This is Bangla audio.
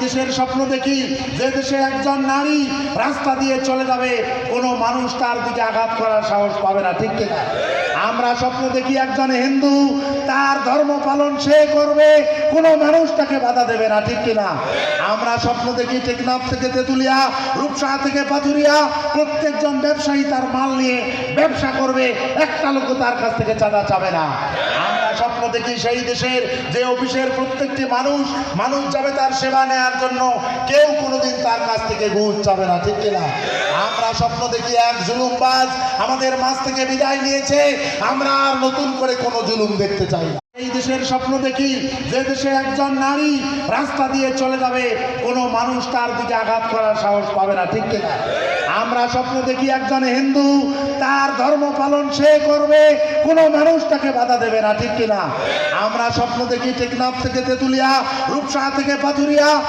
দেশের স্বপ্ন দেখি যে দেশে একজন নারী রাস্তা দিয়ে চলে যাবে, কোনো মানুষ তার দিকে আঘাত করার সাহস পাবে না, ঠিক কিনা? আমরা স্বপ্ন দেখি একজন হিন্দু তার ধর্ম পালন সে করবে, কোনো মানুষ তাকে বাধা দেবে না, ঠিক কিনা? আমরা স্বপ্ন দেখি টেকনাফ থেকে তেতুলিয়া, রূপসা থেকে পাথুরিয়া প্রত্যেকজন ব্যবসায়ী তার মাল নিয়ে ব্যবসা করবে, একটা লোক তার কাছ থেকে চাঁদা চাবে না। আমরা স্বপ্ন দেখি সেই দেশের যে অফিসের প্রত্যেকটি মানুষ যাবে তার সেবা নেওয়ার জন্য, কেউ কোনোদিন তার কাছ থেকে ঘুষ চাবে না, ঠিক কিনা? আমরা স্বপ্ন দেখি এক জুলুমবাজ আমাদের মাঝ থেকে বিদায় নিয়েছে, আমরা আর নতুন করে কোনো জুলুম দেখতে চাই না। এই দেশের স্বপ্ন দেখি যে দেশে একজন নারী রাস্তা দিয়ে চলে যাবে, কোনো মানুষ তার দিকে আঘাত করার সাহস পাবে না, ঠিক কিনা? আমরা স্বপ্ন দেখি একজন হিন্দু তার ধর্ম পালন সে করবে, কোনো মানুষ তাকে বাধা দেবে না, ঠিক কিনা? আমরা স্বপ্ন দেখি টেকনাফ থেকে তেতুলিয়া, রূপসা থেকে পাথুরিয়া